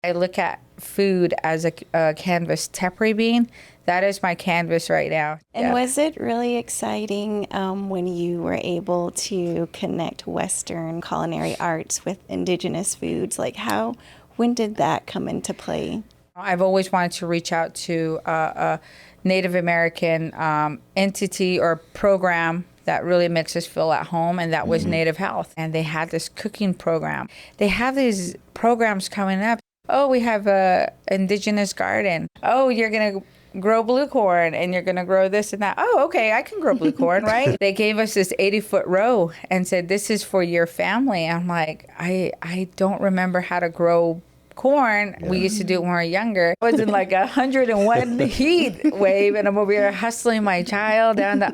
I look at food as a canvas. Tepary bean, that is my canvas right now. And was it really exciting when you were able to connect Western culinary arts with indigenous foods? Like when did that come into play? I've always wanted to reach out to a Native American entity or program that really makes us feel at home, and that was Native Health. And they had this cooking program. They have these programs coming up. Oh, we have a indigenous garden. Oh, you're going to grow blue corn and you're going to grow this and that. Oh, okay, I can grow blue corn, right? They gave us this 80-foot row and said, this is for your family. I'm like, I don't remember how to grow corn. Yeah. We used to do it when we were younger. I was in like 101 heat wave, and I'm over here hustling my child down the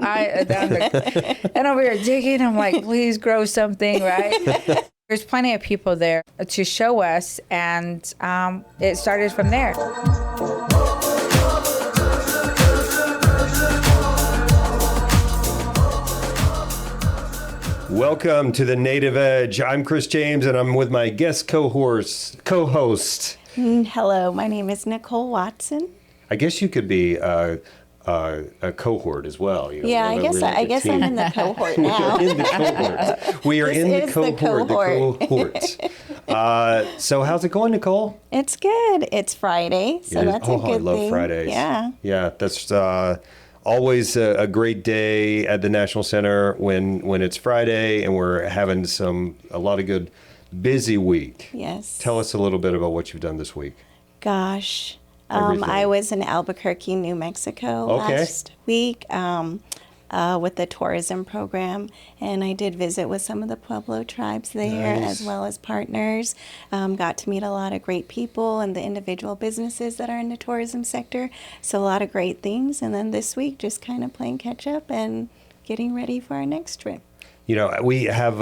and over here digging. I'm like, please grow something, right? There's plenty of people there to show us, and it started from there. Welcome to the Native Edge. I'm Chris James, and I'm with my guest co-host. Hello, my name is Nicole Watson. I guess you could be a cohort as well. You know, yeah, I guess I'm in the cohort now. We are in the cohort. We are in the cohort. So how's it going, Nicole? It's good. It's Friday, so that's a good thing. I love Fridays. Yeah, that's always a great day at the National Center when it's Friday and we're having a lot of good busy week. Yes. Tell us a little bit about what you've done this week. Gosh. I was in Albuquerque, New Mexico last week with the tourism program, and I did visit with some of the Pueblo tribes there, as well as partners. Got to meet a lot of great people and the individual businesses that are in the tourism sector, so a lot of great things. And then this week, just kind of playing catch up and getting ready for our next trip. You know, we have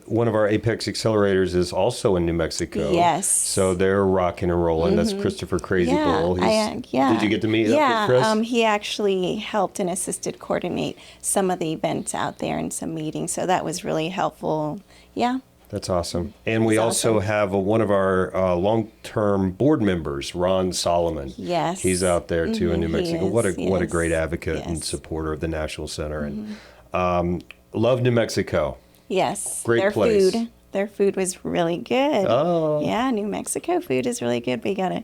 one of our Apex accelerators is also in New Mexico. Yes. So they're rocking and rolling. That's Christopher Crazy Bull. Did you get to meet up with Chris? He actually helped and assisted coordinate some of the events out there and some meetings. So that was really helpful. Yeah. That's awesome. And we also have one of our long-term board members, Ron Solomon. Yes. He's out there too in New Mexico. What a great advocate and supporter of the National Center. And love New Mexico. Yes. Great place. Their food was really good. Oh. Yeah, New Mexico food is really good, but you got to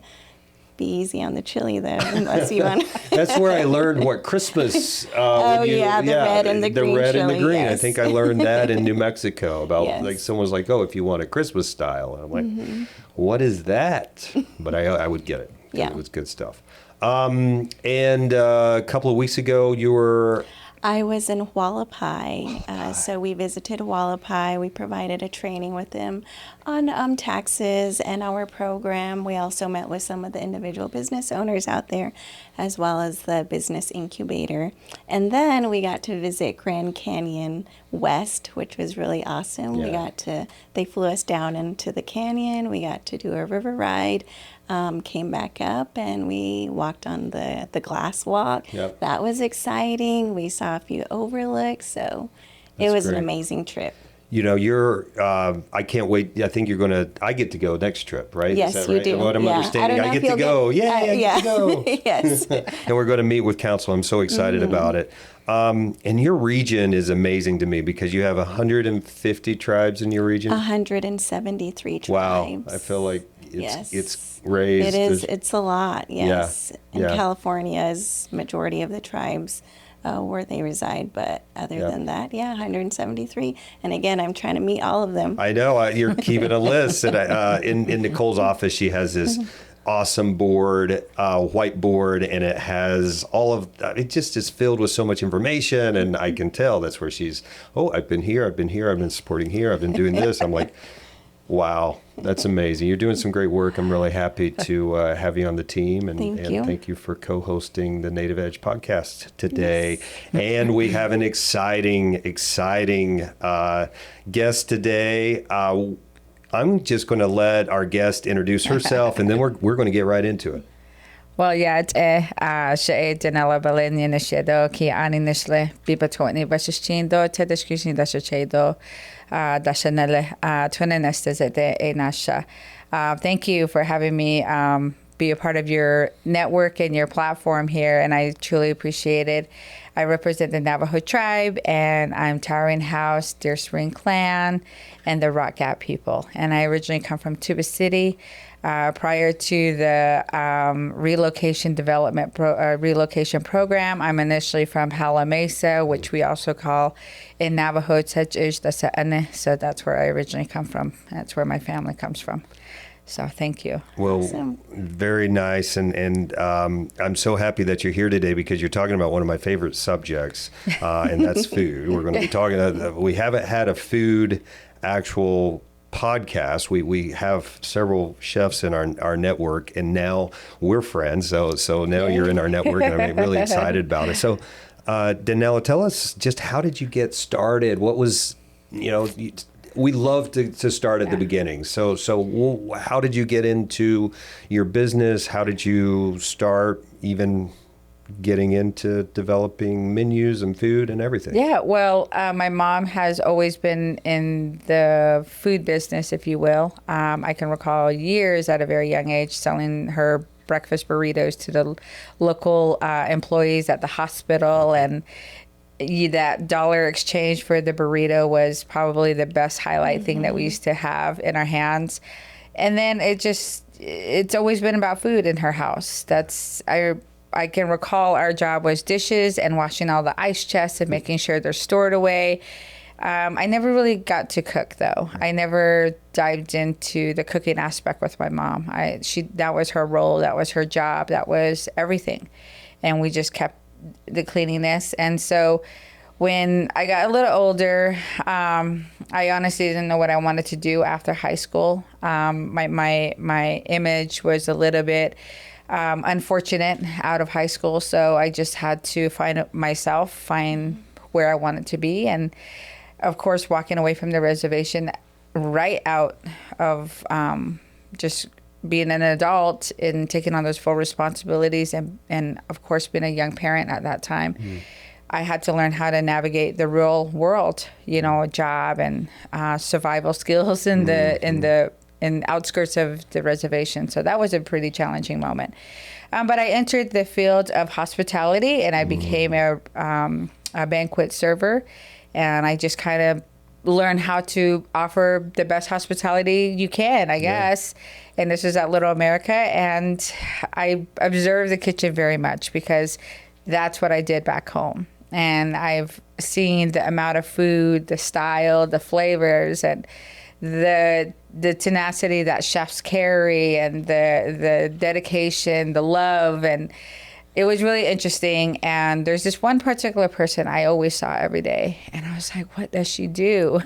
be easy on the chili, though, unless you want. That's where I learned what Christmas. the red and the green. The red and the green. Yes. I think I learned that in New Mexico about like someone was like, oh, if you want a Christmas style. And I'm like, what is that? But I would get it. Yeah. It was good stuff. And a couple of weeks ago, you were... I was in Hualapai. So we visited Hualapai. We provided a training with them on taxes and our program. We also met with some of the individual business owners out there, as well as the business incubator. And then we got to visit Grand Canyon West, which was really awesome. Yeah. They flew us down into the canyon. We got to do a river ride. Came back up and we walked on the glass walk. Yep. That was exciting. We saw a few overlooks, so it was an amazing trip. You know, I can't wait. I think I get to go next trip, right? Yes, is that right? you do. What I'm understanding, I get to go. I get to go. Yes. And we're going to meet with council. I'm so excited about it. And your region is amazing to me because you have 150 tribes in your region. 173 tribes. Wow. I feel like it's raised. It is. It's a lot, yes. And California is majority of the tribes where they reside. But other than that, 173. And again, I'm trying to meet all of them. I know. You're keeping a list. And in Nicole's office, she has this awesome board, whiteboard, and it has it just is filled with so much information. And I can tell that's where she's, I've been here, I've been supporting here, I've been doing this. I'm like, wow, that's amazing. You're doing some great work. I'm really happy to have you on the team. And thank you for co-hosting the Native Edge podcast today. Yes. And we have an exciting guest today. I'm just going to let our guest introduce herself, and then we're going to get right into it. Well, it's Chef Denella Belin Yenishedo, ki ani nishle bibatoni bashichindo, tedeshkishni dashachedo, dashanele, twenenestezete enasha. Thank you for having me be a part of your network and your platform here, and I truly appreciate it. I represent the Navajo tribe, and I'm Towering House, Deer Spring Clan, and the Rock Gap people. And I originally come from Tuba City. Prior to the relocation program, I'm initially from Hala Mesa, which we also call in Navajo Tech-ish the Sa'ane. So that's where I originally come from. That's where my family comes from. So thank you. Well, Awesome. very nice. And I'm so happy that you're here today because you're talking about one of my favorite subjects, and that's food. We're going to be talking, we haven't had a food actual podcast. We have several chefs in our network, and now we're friends. So now you're in our network, and I'm really excited about it. So, Denella, tell us just how did you get started? What was, we love to start at the beginning. So how did you get into your business? How did you start even getting into developing menus and food and everything? Yeah, well, my mom has always been in the food business, if you will. I can recall years at a very young age selling her breakfast burritos to the local employees at the hospital, and that dollar exchange for the burrito was probably the best highlight thing that we used to have in our hands. And then it's always been about food in her house. I can recall our job was dishes and washing all the ice chests and making sure they're stored away. I never really got to cook, though. I never dived into the cooking aspect with my mom. That was her role. That was her job. That was everything. And we just kept the cleanliness. And so when I got a little older, I honestly didn't know what I wanted to do after high school. My image was a little bit unfortunate out of high school, so I just had to find where I wanted to be. And of course, walking away from the reservation right out of just being an adult and taking on those full responsibilities, and of course being a young parent at that time, I had to learn how to navigate the real world, a job and survival skills in the outskirts of the reservation. So that was a pretty challenging moment. But I entered the field of hospitality, and I became a banquet server, and I just kind of learned how to offer the best hospitality you can, I guess. And this is at Little America, and I observed the kitchen very much because that's what I did back home. And I've seen the amount of food, the style, the flavors, and the tenacity that chefs carry, and the dedication, the love, and it was really interesting. And there's this one particular person I always saw every day, and I was like, what does she do?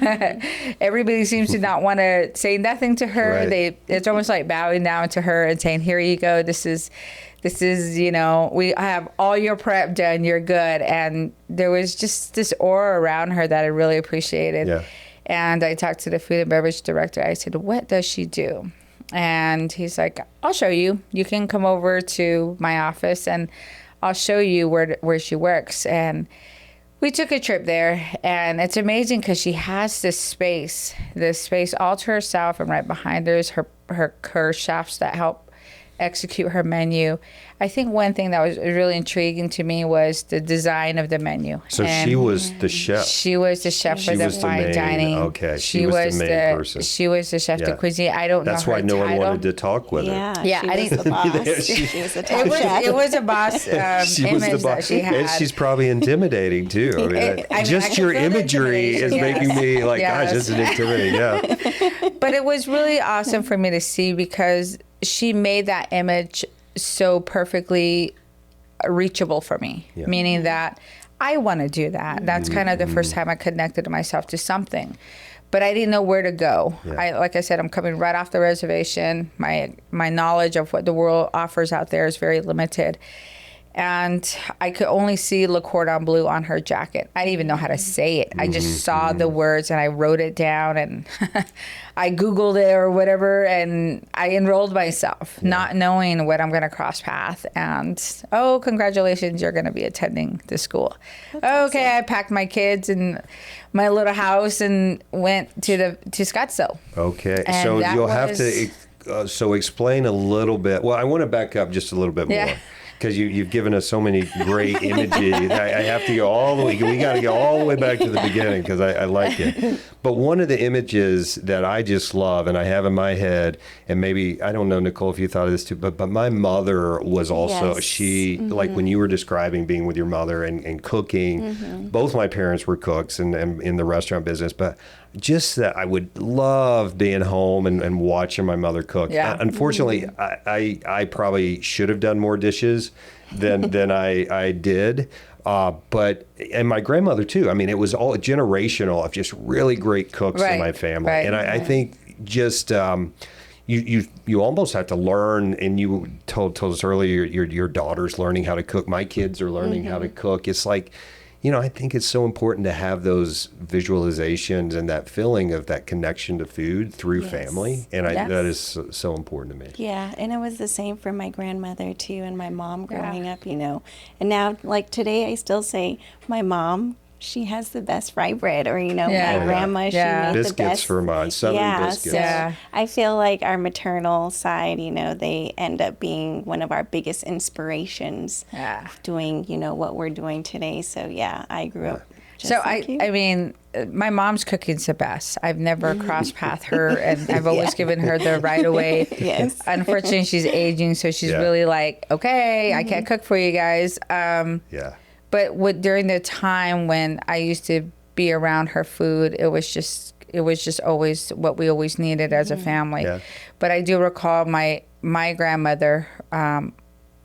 Everybody seems to not want to say nothing to her. Right. It's almost like bowing down to her and saying, here you go, this is we have all your prep done, you're good. And there was just this aura around her that I really appreciated. Yeah. And I talked to the food and beverage director. I said, what does she do? And he's like, I'll show you. You can come over to my office and I'll show you where she works. And we took a trip there, and it's amazing because she has this space all to herself, and right behind her is her chefs that help execute her menu. I think one thing that was really intriguing to me was the design of the menu. So she was the chef. She was the chef for the fine dining. Okay, she was the main person. She was the chef de cuisine. I don't know her title. That's why no one wanted to talk with her. Yeah, I was the boss. She was the top chef. It was a boss image that she had. And she's probably intimidating too. I mean, your imagery is making me like, gosh, this is intimidating. Yeah. But it was really awesome for me to see because she made that image so perfectly reachable for me, meaning that I want to do that. That's kind of the first time I connected myself to something, but I didn't know where to go. Like I said, I'm coming right off the reservation. My knowledge of what the world offers out there is very limited. And I could only see Le Cordon Bleu on her jacket. I didn't even know how to say it. I just saw the words and I wrote it down, and I Googled it or whatever, and I enrolled myself, not knowing what I'm going to cross path. And, oh, congratulations, you're going to be attending the school. That's okay, awesome. I packed my kids in my little house and went to Scottsdale. Okay, And so you'll have to So explain a little bit. Well, I want to back up just a little bit more. Because you've given us so many great images. I have to go all the way. We got to go all the way back to the beginning because I like it. But one of the images that I just love and I have in my head, and maybe, I don't know, Nicole, if you thought of this too, but my mother was also, she, like when you were describing being with your mother and cooking, both my parents were cooks and in the restaurant business, but just that I would love being home and watching my mother cook. Yeah. Unfortunately, I probably should have done more dishes than I did. And my grandmother too. I mean, it was all generational of just really great cooks in my family. Right. And I think just you almost have to learn. And you told us earlier your daughter's learning how to cook. My kids are learning how to cook. It's like, I think it's so important to have those visualizations and that feeling of that connection to food through family. And that is so important to me. Yeah, and it was the same for my grandmother too and my mom growing up, And now, like today, I still say, my mom, she has the best rye bread, or my grandma, she made biscuits the best for mine, Southern biscuits. So I feel like our maternal side, they end up being one of our biggest inspirations doing, what we're doing today. So I grew up. So I mean, my mom's cooking's the best. I've never crossed path her, and I've always given her the right of way. Yes. Unfortunately, she's aging, so she's really like, okay, I can't cook for you guys. But during the time when I used to be around her food, it was just always what we always needed as a family. Yeah. But I do recall my grandmother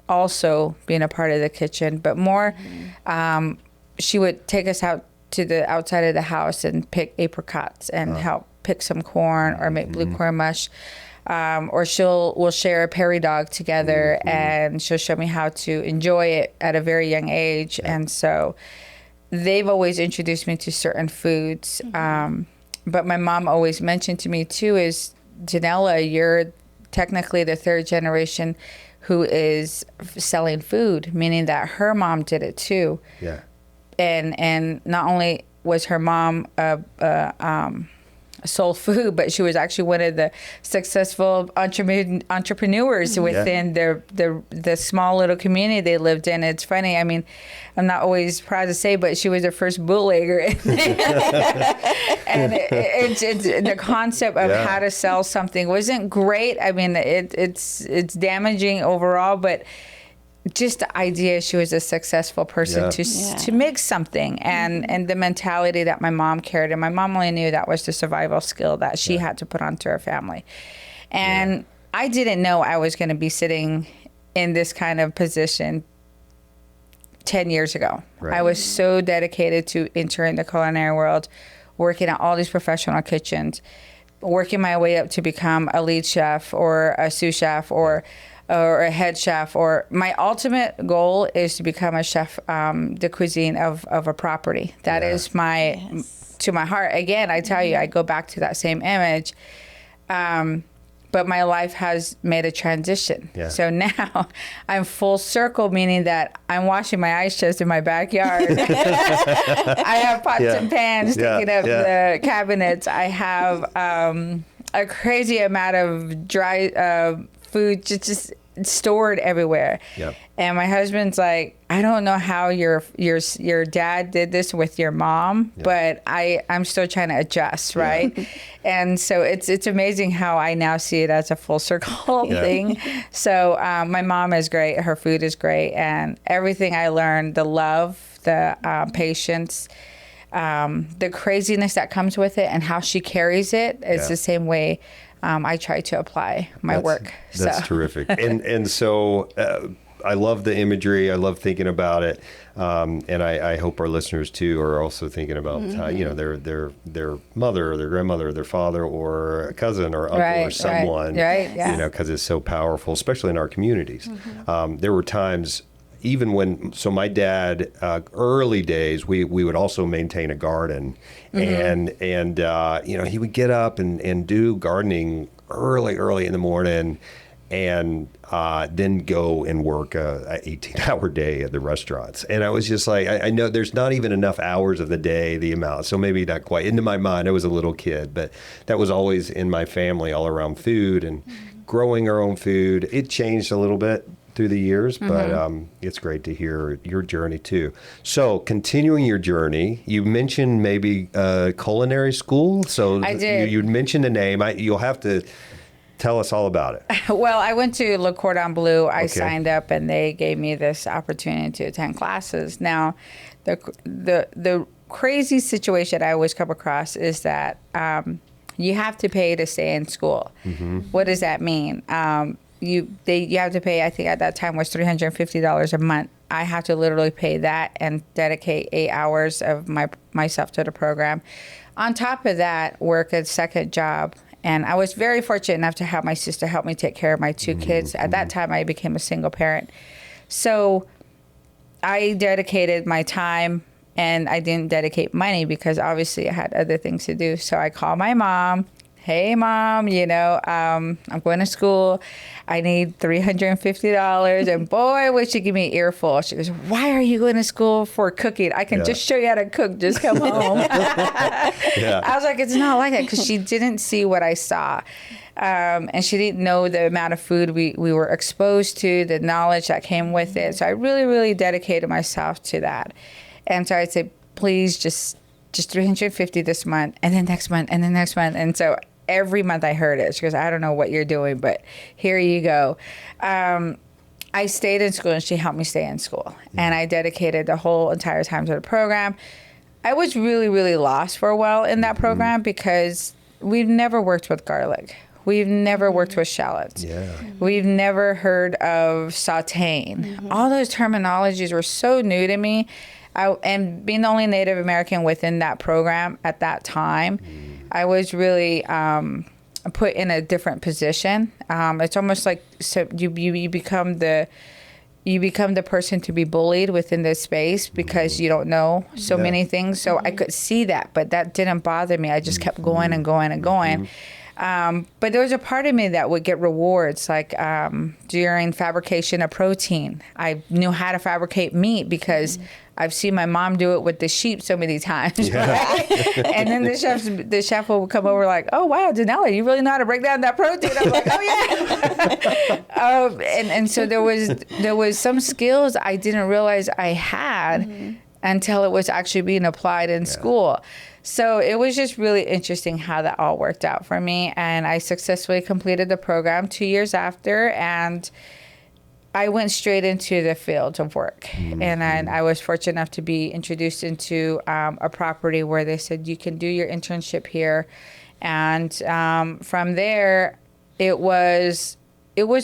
also being a part of the kitchen, but more she would take us out to the outside of the house and pick apricots and help pick some corn or make blue corn mush. Or we'll share a prairie dog together, and she'll show me how to enjoy it at a very young age. Yeah. And so they've always introduced me to certain foods. But my mom always mentioned to me too is, Denella, you're technically the third generation who is selling food, meaning that her mom did it too. Yeah. And not only was her mom sold food, but she was actually one of the successful entrepreneurs within the small little community they lived in. It's funny. I mean, I'm not always proud to say, but she was the first bootlegger. And it's the concept of how to sell something wasn't great. I mean, it's damaging overall, but just the idea she was a successful person to make something, and the mentality that my mom carried, and my mom only knew that was the survival skill that she had to put onto her family. And I didn't know I was going to be sitting in this kind of position 10 years ago. Right. I was so dedicated to entering the culinary world, working at all these professional kitchens, working my way up to become a lead chef or a sous chef or a head chef, or my ultimate goal is to become a chef de cuisine of a property. That is to my heart. Again, I tell you, I go back to that same image. But my life has made a transition. Yeah. So now I'm full circle, meaning that I'm washing my ice chest in my backyard. I have pots and pans sticking up the cabinets. I have a crazy amount of dry food just stored everywhere. Yep. And my husband's like, I don't know how your dad did this with your mom, but I'm still trying to adjust, right? And so it's amazing how I now see it as a full circle thing. So my mom is great, her food is great, and everything I learned, the love, the patience, the craziness that comes with it, and how she carries it, it's the same way I try to apply my work. That's terrific. And so I love the imagery. I love thinking about it. And I hope our listeners too are also thinking about their mother or their grandmother or their father or a cousin or uncle or someone, because it's so powerful, especially in our communities. There were times, even when, so my dad, early days, we would also maintain a garden, and he would get up and do gardening early in the morning, and then go and work a 18-hour day at the restaurants. And I was just like, I know there's not even enough hours of the day, the amount, so maybe not quite. Into my mind, I was a little kid, but that was always in my family, all around food. And growing our own food. It changed a little bit through the years, but it's great to hear your journey too. So continuing your journey, you mentioned maybe culinary school. So I did. You mentioned a name. You'll have to tell us all about it. Well, I went to Le Cordon Bleu. I Okay. signed up, and they gave me this opportunity to attend classes. Now, the crazy situation I always come across is that you have to pay to stay in school. What does that mean? You have to pay. I think at that time was $350 a month. I have to literally pay that and dedicate 8 hours of myself to the program. On top of that, work a second job. And I was very fortunate enough to have my sister help me take care of my 2 kids. At that time, I became a single parent. So I dedicated my time, and I didn't dedicate money because obviously I had other things to do. So I called my mom. Hey, Mom, I'm going to school. I need $350. And boy, would she give me an earful. She goes, why are you going to school for cooking? I can just show you how to cook. Just come home. I was like, it's not like that, because she didn't see what I saw. And she didn't know the amount of food we were exposed to, the knowledge that came with it. So I really, really dedicated myself to that. And so I said, please just $350 this month, and then next month, and then next month. And so every month I heard it. She goes, I don't know what you're doing, but here you go. I stayed in school, and she helped me stay in school. And I dedicated the whole entire time to the program. I was really, really lost for a while in that program because we've never worked with garlic. We've never worked with shallots. We've never heard of sauteing. All those terminologies were so new to me. And being the only Native American within that program at that time, I was really put in a different position. It's almost like you become the person to be bullied within this space because you don't know so many things. So I could see that, but that didn't bother me. I just kept going and going and going. But there was a part of me that would get rewards, like during fabrication of protein. I knew how to fabricate meat because I've seen my mom do it with the sheep so many times. Right? And then the chef will come over like, oh, wow, Denella, you really know how to break down that protein. I'm like, oh, yeah. And so there was some skills I didn't realize I had until it was actually being applied in school. So it was just really interesting how that all worked out for me. And I successfully completed the program 2 years after, and I went straight into the field of work. And I was fortunate enough to be introduced into a property where they said, you can do your internship here. And from there, it was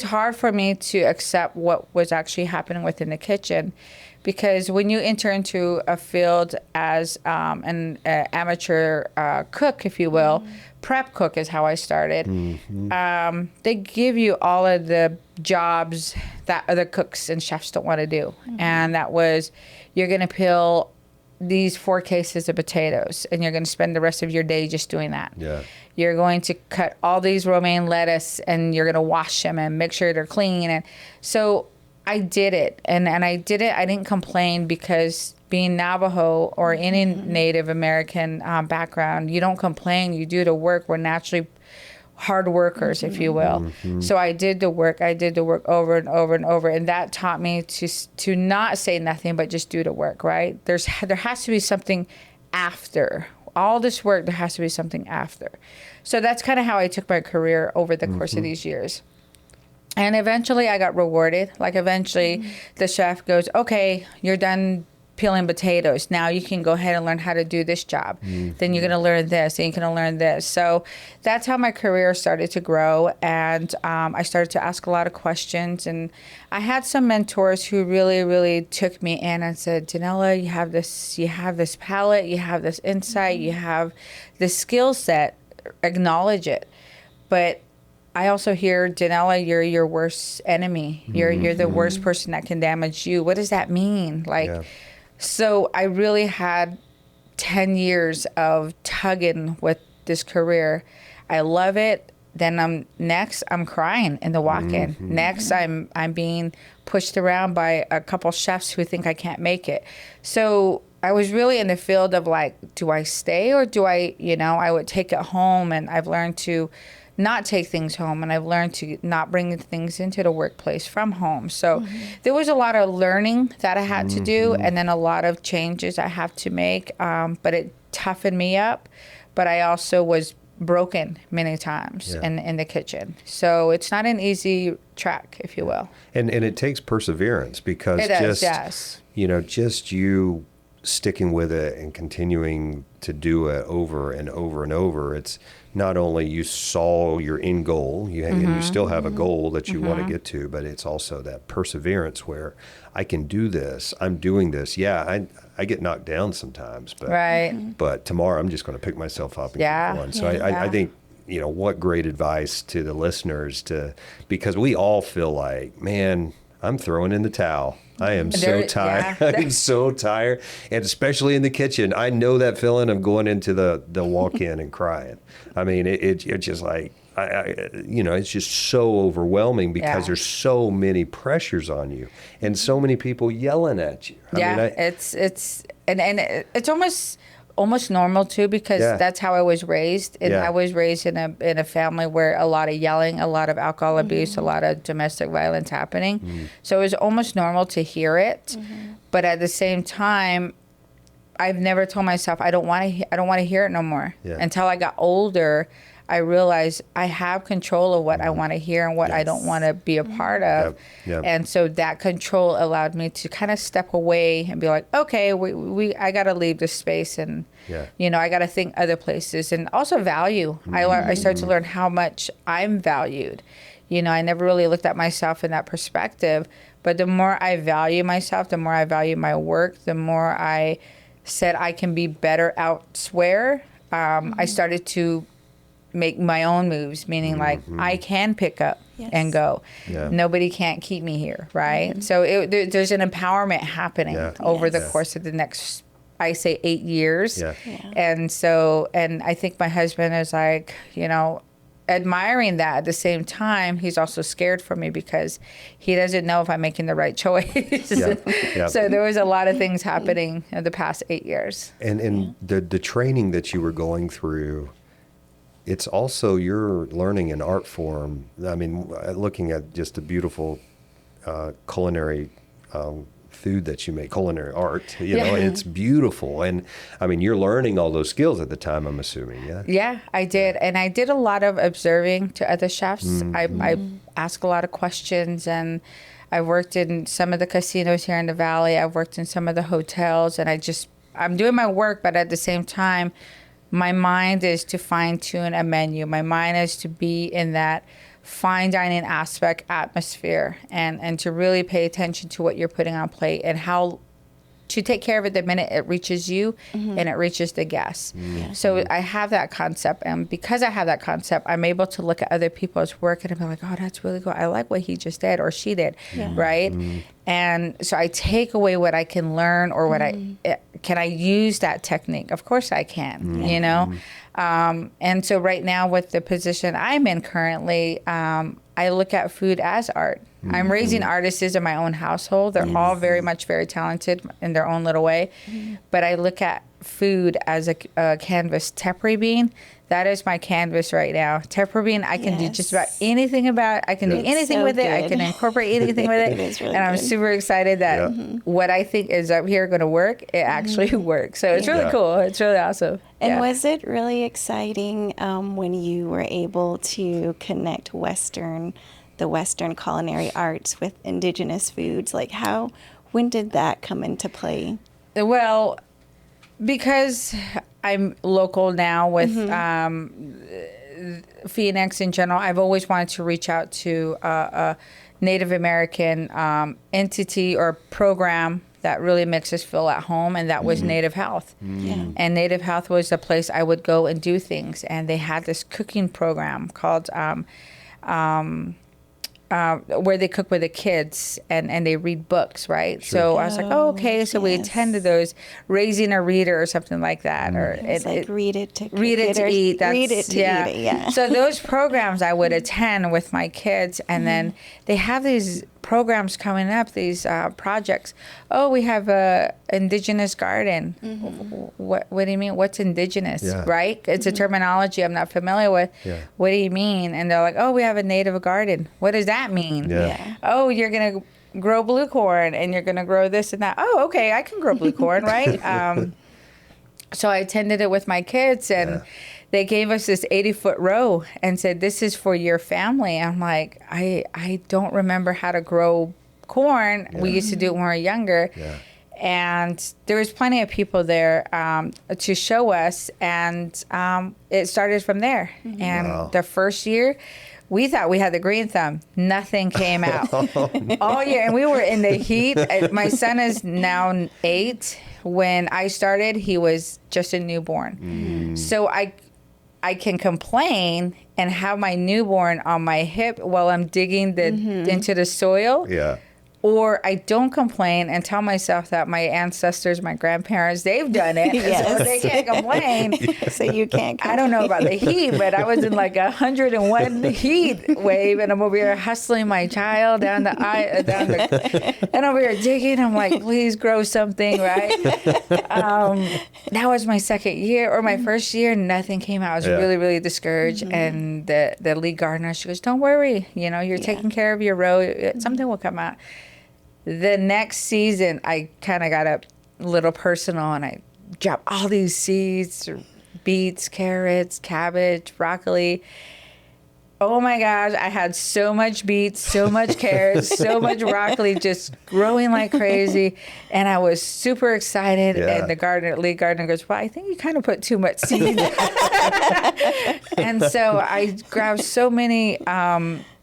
hard for me to accept what was actually happening within the kitchen. Because when you enter into a field as an amateur cook, if you will, prep cook is how I started, they give you all of the jobs that other cooks and chefs don't want to do. And that was, you're going to peel these 4 cases of potatoes, and you're going to spend the rest of your day just doing that. You're going to cut all these romaine lettuce, and you're going to wash them and make sure they're clean. And so I did it, and I did it. I didn't complain, because being Navajo or any Native American background, you don't complain. You do the work. We're naturally hard workers, if you will. So I did the work. I did the work over and over and over, and that taught me to not say nothing, but just do the work. Right? There has to be something after all this work. There has to be something after. So that's kind of how I took my career over the course of these years. And eventually I got rewarded. Like eventually the chef goes, okay, you're done peeling potatoes. Now you can go ahead and learn how to do this job. Then you're going to learn this, and you're going to learn this. So that's how my career started to grow. And I started to ask a lot of questions. And I had some mentors who really, really took me in and said, Denella, you have this palate, you have this insight, you have this skill set, acknowledge it. But I also hear, Denella, you're your worst enemy. You're the worst person that can damage you. What does that mean? So I really had 10 years of tugging with this career. I love it. Then I'm crying in the walk-in. Next, I'm being pushed around by a couple chefs who think I can't make it. So I was really in the field of like, do I stay or do I would take it home, and I've learned to not take things home, and I've learned to not bring things into the workplace from home. So there was a lot of learning that I had to do, and then a lot of changes I have to make. But it toughened me up. But I also was broken many times in the kitchen. So it's not an easy track, if you will. And it takes perseverance, because It does, yes. Just you sticking with it and continuing to do it over and over and over. It's not only you saw your end goal, and you still have a goal that you want to get to, but it's also that perseverance where I can do this. I'm doing this. Yeah, I get knocked down sometimes, but but tomorrow I'm just going to pick myself up and keep going. So I think, what great advice to the listeners because we all feel like, man, I'm throwing in the towel. I am so tired. I am so tired. And especially in the kitchen, I know that feeling of going into the walk-in and crying. I mean, it's just like, it's just so overwhelming because there's so many pressures on you and so many people yelling at you. It's almost normal too, because that's how I was raised. And I was raised in a family where a lot of yelling, a lot of alcohol abuse, a lot of domestic violence happening. So it was almost normal to hear it. But at the same time, I've never told myself I don't want to hear it no more. Until I got older, I realized I have control of what I want to hear and what I don't want to be a part of. And so that control allowed me to kind of step away and be like, okay, I got to leave this space, and I got to think other places, and also value. I started to learn how much I'm valued. I never really looked at myself in that perspective, but the more I value myself, the more I value my work, the more I said I can be better elsewhere. I started to make my own moves, meaning like I can pick up and go. Nobody can't keep me here, right? So there's an empowerment happening over the course of the next, I say, 8 years. And I think my husband is like, admiring that. At the same time, he's also scared for me because he doesn't know if I'm making the right choice. So there was a lot of things happening in the past 8 years. And the training that you were going through, it's also, you're learning an art form. I mean, looking at just the beautiful culinary food that you make, culinary art, it's beautiful. And I mean, you're learning all those skills at the time, I'm assuming, Yeah, I did. And I did a lot of observing to other chefs. I asked a lot of questions, and I worked in some of the casinos here in the Valley. I've worked in some of the hotels, and I'm doing my work, but at the same time, my mind is to fine-tune a menu. My mind is to be in that fine dining aspect atmosphere, and to really pay attention to what you're putting on plate and how to take care of it the minute it reaches you and it reaches the guests. So I have that concept, and because I have that concept, I'm able to look at other people's work and I'm like, oh, that's really cool. I like what he just did or she did, right? And so I take away what I can learn, or what can I use that technique? Of course I can, and so right now with the position I'm in currently, I look at food as art. I'm raising artists in my own household. They're all very much very talented in their own little way. But I look at food as a canvas. Tepary bean, that is my canvas right now. Tepary bean, I can do just about anything about. I can do anything with it. I can incorporate anything with it. Really and I'm super excited that what I think is up here going to work, it actually works. So it's really cool. It's really awesome. And was it really exciting when you were able to connect the Western culinary arts with indigenous foods? Like when did that come into play? Well, because I'm local now with Phoenix in general, I've always wanted to reach out to a Native American entity or program that really makes us feel at home, and that was Native Health. And Native Health was a place I would go and do things, and they had this cooking program called where they cook with the kids and they read books, right? So I was like, oh, okay. So we attended those, raising a reader or something like that. Or it's like read it to eat. Read it to eat, yeah. So those programs I would attend with my kids, and then they have these programs coming up, these projects. Oh, we have a indigenous garden. What do you mean? What's indigenous? Yeah. Right? It's a terminology I'm not familiar with. Yeah. What do you mean? And they're like, oh, we have a native garden. What does that mean? Yeah. Oh, you're going to grow blue corn and you're going to grow this and that. Oh, okay, I can grow blue corn, right? So I attended it with my kids, and they gave us this 80-foot row and said, this is for your family. I'm like, I don't remember how to grow corn. We used to do it when we were younger. Yeah. And there was plenty of people there to show us, and it started from there. And the first year, we thought we had the green thumb. Nothing came out all year, and we were in the heat. My son is now 8. When I started, he was just a newborn. So I can complain and have my newborn on my hip while I'm digging into the soil. Yeah. Or I don't complain and tell myself that my ancestors, my grandparents, they've done it. Yes. So they can't complain. So you can't complain. I don't know about the heat, but I was in like 101 heat wave, and I'm over here hustling my child down the and over here digging. I'm like, please grow something, right? That was my second year, or my first year. Nothing came out. I was really, really discouraged. And the lead gardener, she goes, "Don't worry. You're taking care of your row. Something will come out." The next season, I kind of got a little personal, and I dropped all these seeds, beets, carrots, cabbage, broccoli. Oh my gosh, I had so much beets, so much carrots, so much broccoli, just growing like crazy. And I was super excited. Yeah. And the lead gardener goes, well, I think you kind of put too much seed. And so I grabbed so many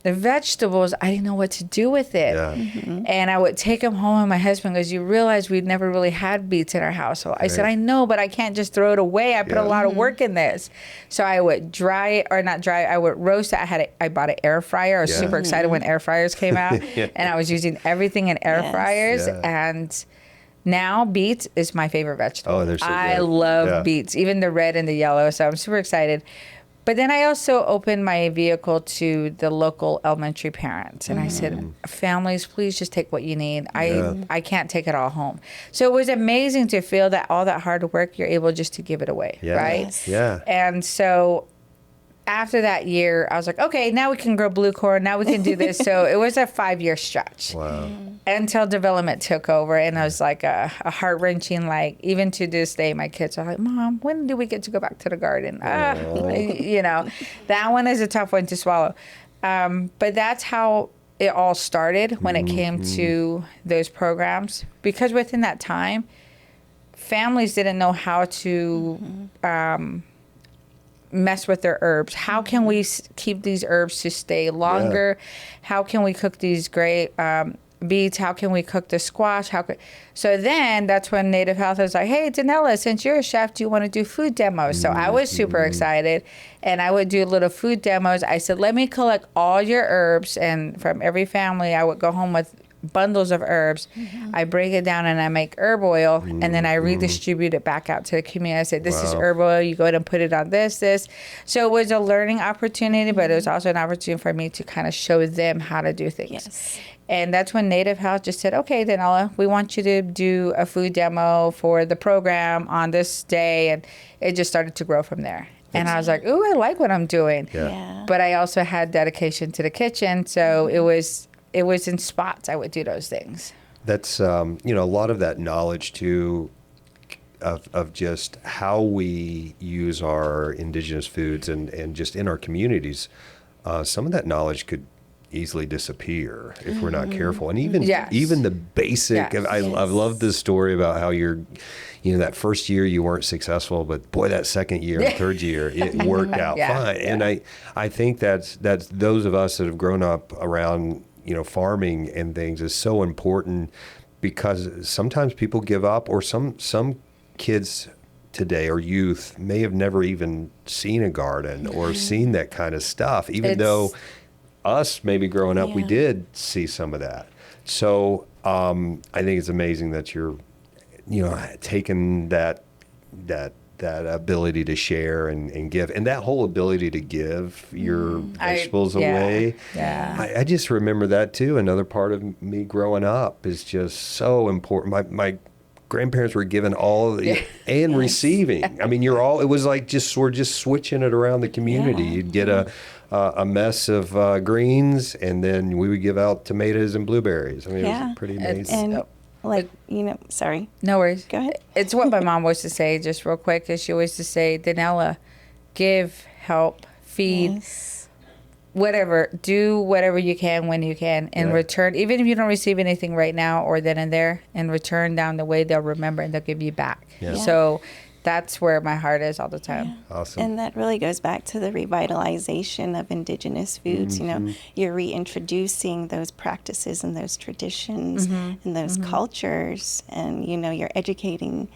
the vegetables, I didn't know what to do with it. Yeah. And I would take them home, and my husband goes, you realize we'd never really had beets in our household. I said, I know, but I can't just throw it away. I put a lot of work in this. So I would dry it, or not dry it, I would roast it. I bought an air fryer. I was super excited when air fryers came out. And I was using everything in air fryers. Yeah. And now beets is my favorite vegetable. Oh, they're so I good. love beets, even the red and the yellow. So I'm super excited. But then I also opened my vehicle to the local elementary parents. And I said, families, please just take what you need. I can't take it all home. So it was amazing to feel that all that hard work, you're able just to give it away, right? Yes. Yeah. And so after that year, I was like, okay, now we can grow blue corn. Now we can do this. So it was a 5-year stretch. Wow. Until development took over, and it was like a heart-wrentting, like, even to this day, my kids are like, Mom, when do we get to go back to the garden? That one is a tough one to swallow. But that's how it all started when it came to those programs. Because within that time, families didn't know how to mess with their herbs. How can we keep these herbs to stay longer? How can we cook these great beets? How can we cook the squash? So then that's when Native Health was like, hey, Denella, since you're a chef, do you want to do food demos? So I was super excited, and I would do little food demos. I said, let me collect all your herbs, and from every family, I would go home with bundles of herbs. I break it down and I make herb oil, and then I redistribute it back out to the community. I said, this is herb oil. You go ahead and put it on this. So it was a learning opportunity, but it was also an opportunity for me to kind of show them how to do things. Yes. And that's when Native Health just said, okay, Denella, we want you to do a food demo for the program on this day. And it just started to grow from there. And I was like, ooh, I like what I'm doing. Yeah. But I also had dedication to the kitchen. So it was in spots I would do those things. That's, a lot of that knowledge too, of just how we use our indigenous foods and just in our communities. Some of that knowledge could easily disappear if we're not careful. And even the basic, I love this story about how that first year you weren't successful, but boy, that second year and third year, it worked out fine. And I think that's those of us that have grown up around, farming and things is so important, because sometimes people give up, or some kids today or youth may have never even seen a garden or seen that kind of stuff, even though us maybe growing up, we did see some of that. So I think it's amazing that you're, taking that ability to share and give, and that whole ability to give your vegetables away. Yeah. I just remember that too. Another part of me growing up is just so important. My grandparents were given all of the, and receiving. I mean, it was like we're just switching it around the community. Yeah. You'd get a mess of greens, and then we would give out tomatoes and blueberries. I mean, it was pretty amazing. And like, sorry. No worries. Go ahead. It's what my mom used to say, just real quick, is she always used to say, Denella, give, help, feed, Yes. whatever, do whatever you can when you can in return. Even if you don't receive anything right now or then and there, in return down the way, they'll remember and they'll give you back. Yeah. So that's where my heart is all the time. Awesome. And that really goes back to the revitalization of indigenous foods. You're reintroducing those practices and those traditions and those cultures, and you're educating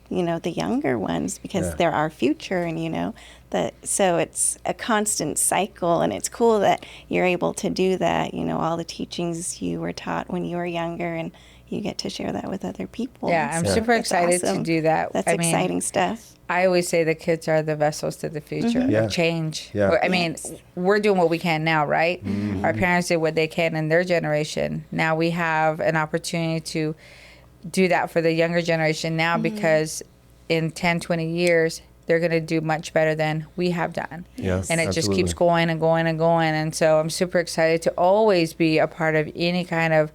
the younger ones, because they're our future, and so it's a constant cycle, and it's cool that you're able to do that. All the teachings you were taught when you were younger, and you get to share that with other people. Yeah, I'm super It's excited to awesome. do that. That's I mean, exciting stuff. I always say the kids are the vessels to the future of change. Yeah. I mean, we're doing what we can now, right? Our parents did what they can in their generation. Now we have an opportunity to do that for the younger generation now, because in 10, 20 years, they're going to do much better than we have done. Yes, And it just absolutely. keeps going and going and going. And so I'm super excited to always be a part of any kind of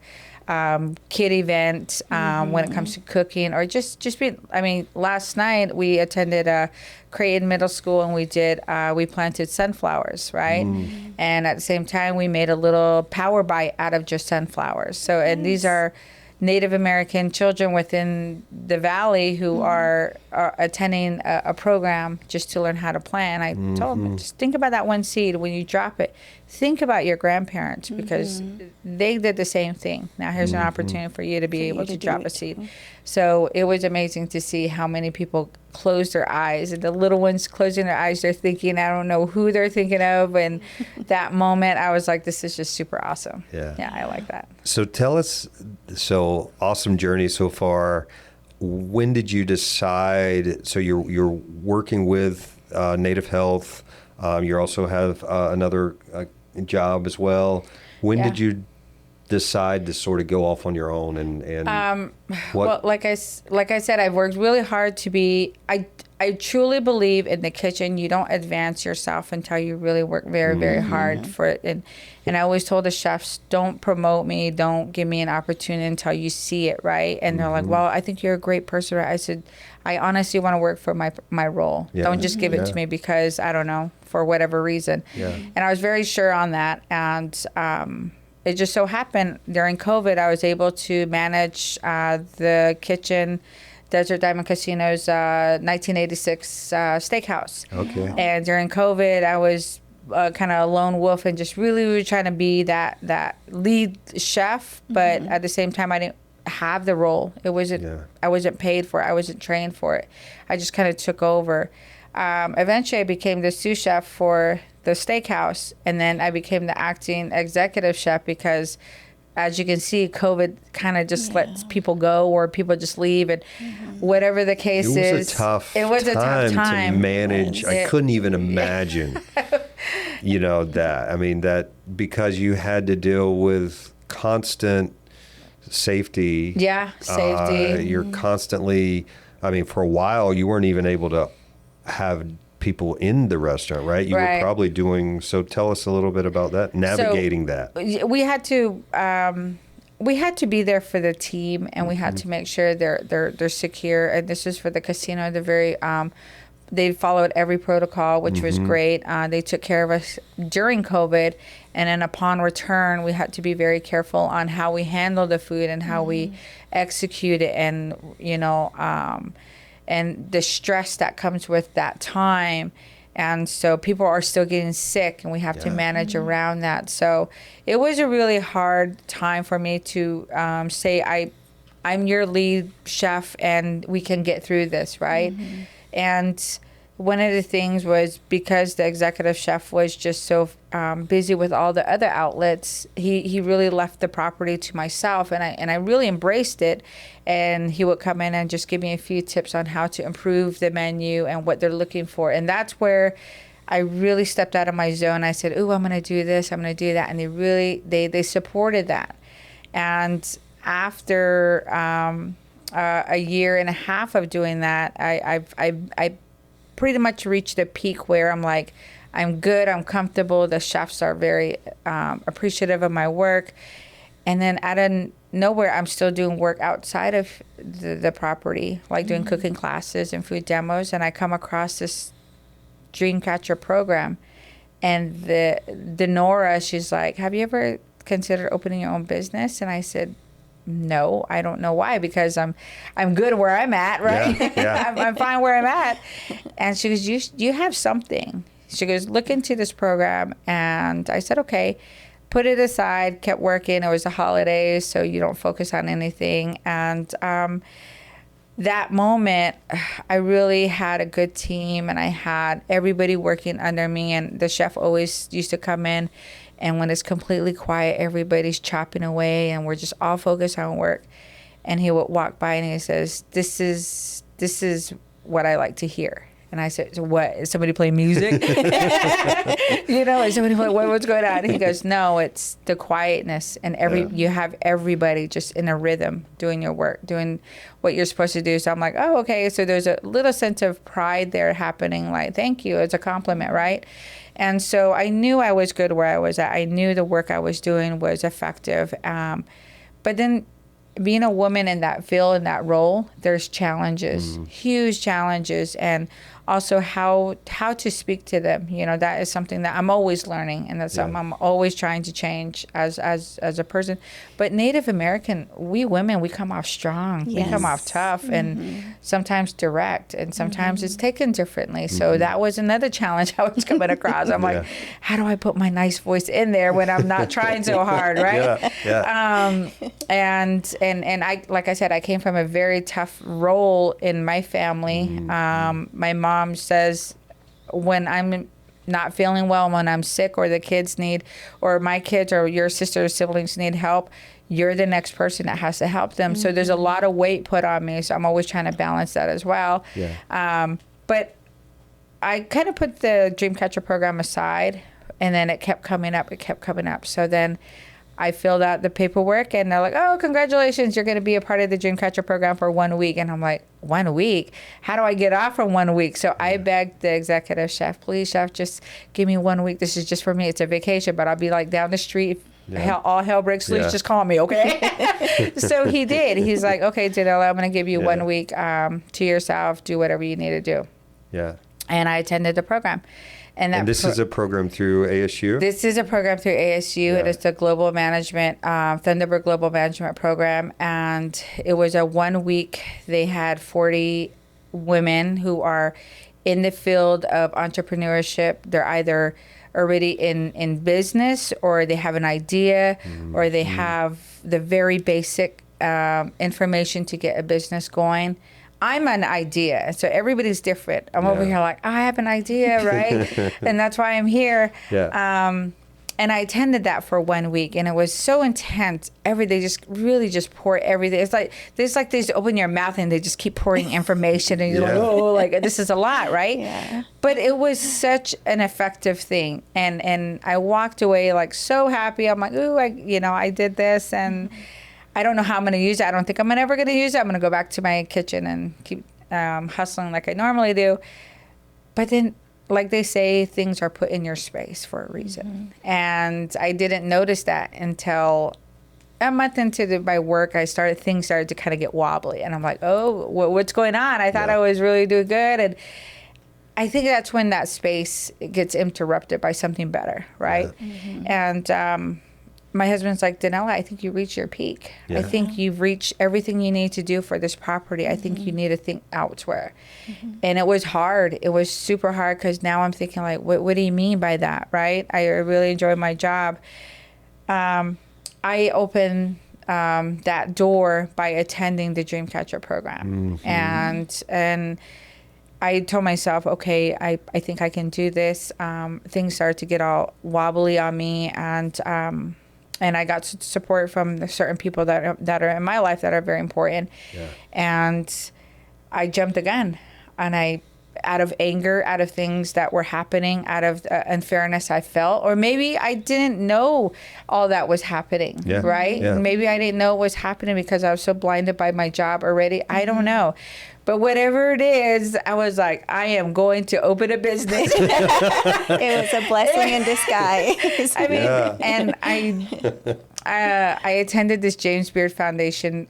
kid event when it comes to cooking, or just be. I mean, last night we attended a Creighton Middle School, and we planted sunflowers, right? And at the same time, we made a little power bite out of just sunflowers. So, and these are Native American children within the valley who are attending a program just to learn how to plant. I told them, just think about that one seed when you drop it. Think about your grandparents, because they did the same thing. Now here's an opportunity for you to be able to drop a seed. So it was amazing to see how many people closed their eyes, and the little ones closing their eyes, they're thinking, I don't know who they're thinking of. And that moment, I was like, this is just super awesome. Yeah, I like that. So tell us, awesome journey so far. When did you decide? So you're working with Native Health. You also have another job as well. When did you decide to sort of go off on your own and what? Well, like I said, I've worked really hard to be. I truly believe in the kitchen, you don't advance yourself until you really work very, very hard for it. And I always told the chefs, don't promote me, don't give me an opportunity until you see it, right? And they're like, well, I think you're a great person. I said, I honestly want to work for my role. Don't just give it to me because, I don't know, for whatever reason. And I was very sure on that. And it just so happened during COVID, I was able to manage the kitchen, Desert Diamond Casino's 1986 steakhouse. Okay. And during COVID, I was kind of a lone wolf and just really trying to be that lead chef. But at the same time, I didn't have the role. It wasn't. I wasn't paid for it. I wasn't trained for it. I just kind of took over. Eventually, I became the sous chef for the steakhouse, and then I became the acting executive chef because, as you can see, COVID kind of just lets people go, or people just leave, and whatever the case is. It was a tough time to manage. I couldn't even imagine, that. I mean, that because you had to deal with constant safety. Yeah, safety. You're constantly, for a while, you weren't even able to have people in the restaurant, right? You were probably doing, so tell us a little bit about that, navigating that. We had to be there for the team, and we had to make sure they're secure. And this is for the casino. They're very, they followed every protocol, which was great. They took care of us during COVID, and then upon return, we had to be very careful on how we handle the food and how we execute it, and and the stress that comes with that time. And so people are still getting sick, and we have to manage around that. So it was a really hard time for me to say, I'm your lead chef and we can get through this, right? And one of the things was, because the executive chef was just so busy with all the other outlets, he really left the property to myself, and I really embraced it. And he would come in and just give me a few tips on how to improve the menu and what they're looking for. And that's where I really stepped out of my zone. I said, "Ooh, I'm going to do this, I'm going to do that," and they supported that. And after a year and a half of doing that, I pretty much reached a peak where I'm like, I'm good, I'm comfortable. The chefs are very appreciative of my work. And then out of nowhere, I'm still doing work outside of the property, like doing cooking classes and food demos. And I come across this DreamCatcher program. And the Nora, she's like, have you ever considered opening your own business? And I said, no, I don't know why, because I'm good where I'm at, right? Yeah. I'm fine where I'm at. And she goes, you have something. She goes, look into this program. And I said, okay. Put it aside, kept working. It was the holidays, so you don't focus on anything. And that moment, I really had a good team, and I had everybody working under me. And the chef always used to come in, and when it's completely quiet, everybody's chopping away, and we're just all focused on work. And he would walk by and he says, "This is what I like to hear." And I said, so what, is somebody playing music? Is somebody playing, what's going on? And he goes, no, it's the quietness. And you have everybody just in a rhythm doing your work, doing what you're supposed to do. So I'm like, oh, okay. So there's a little sense of pride there happening. Like, thank you. It's a compliment, right? And so I knew I was good where I was at. I knew the work I was doing was effective. But then being a woman in that field, in that role, there's challenges, huge challenges, and also how to speak to them. That is something that I'm always learning, and that's something I'm always trying to change as a person. But Native American, we women, we come off strong. Yes. We come off tough and sometimes direct, and sometimes it's taken differently. So that was another challenge I was coming across. I'm like, how do I put my nice voice in there when I'm not trying so hard, right? And I, like I said, I came from a very tough role in my family. My mom says, when I'm not feeling well, when I'm sick, or the kids need, or my kids or your sister or siblings need help, you're the next person that has to help them. So there's a lot of weight put on me. So I'm always trying to balance that as well. But I kind of put the DreamCatcher program aside, and then it kept coming up. So then I filled out the paperwork, and they're like, oh, congratulations, you're going to be a part of the DreamCatcher program for 1 week. And I'm like, 1 week? How do I get off from 1 week? So I begged the executive chef, please, chef, just give me 1 week. This is just for me. It's a vacation, but I'll be like down the street. All hell breaks loose. Just call me, okay? So he did. He's like, okay, Denella, I'm going to give you 1 week to yourself. Do whatever you need to do. And I attended the program. And this is a program through ASU? This is a program through ASU. It is the Global Management, Thunderbird Global Management Program. And it was a 1 week. They had 40 women who are in the field of entrepreneurship. They're either already in business, or they have an idea, or they have the very basic information to get a business going. I'm an idea, so everybody's different. I'm over here like, I have an idea, right? And that's why I'm here. And I attended that for 1 week, and it was so intense. They just really just pour everything. It's like they just open your mouth and they just keep pouring information, and you're like, oh, like this is a lot, right? But it was such an effective thing, and I walked away like so happy. I'm like, ooh, I did this, and I don't know how I'm going to use it. I don't think I'm ever going to use it. I'm going to go back to my kitchen and keep hustling like I normally do. But then, like they say, things are put in your space for a reason. And I didn't notice that until a month into my work. Things started to kind of get wobbly. And I'm like, oh, what's going on? I thought I was really doing good. And I think that's when that space gets interrupted by something better, right? And my husband's like, Denella, I think you reached your peak. I think you've reached everything you need to do for this property. I think you need to think elsewhere. And it was hard. It was super hard, because now I'm thinking like, what do you mean by that, right? I really enjoy my job. I opened that door by attending the DreamCatcher program. And I told myself, okay, I think I can do this. Things started to get all wobbly on me, and I got support from the certain people that are in my life that are very important. And I jumped the gun, and I out of anger, out of things that were happening, out of unfairness I felt, or maybe I didn't know all that was happening, right? Yeah. Maybe I didn't know it was happening because I was so blinded by my job already. I don't know. But whatever it is, I was like, I am going to open a business. It was a blessing in disguise. I mean, and I attended this James Beard Foundation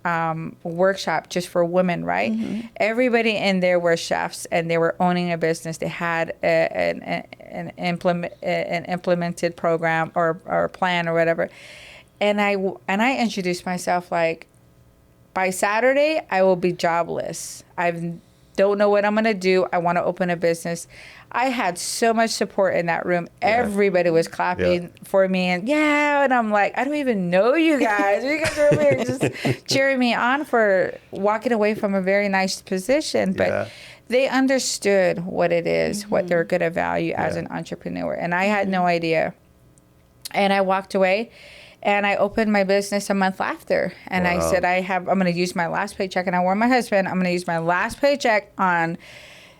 workshop just for women, right? Everybody in there were chefs, and they were owning a business. They had an implemented program or plan or whatever. And I introduced myself like, by Saturday, I will be jobless. I don't know what I'm going to do. I want to open a business. I had so much support in that room. Everybody was clapping for me. And I'm like, I don't even know you guys. You guys are over here just cheering me on for walking away from a very nice position. But they understood what it is, what they're going to value as an entrepreneur. And I had no idea. And I walked away. And I opened my business a month after. And I said, I'm going to use my last paycheck. And I warned my husband, I'm going to use my last paycheck on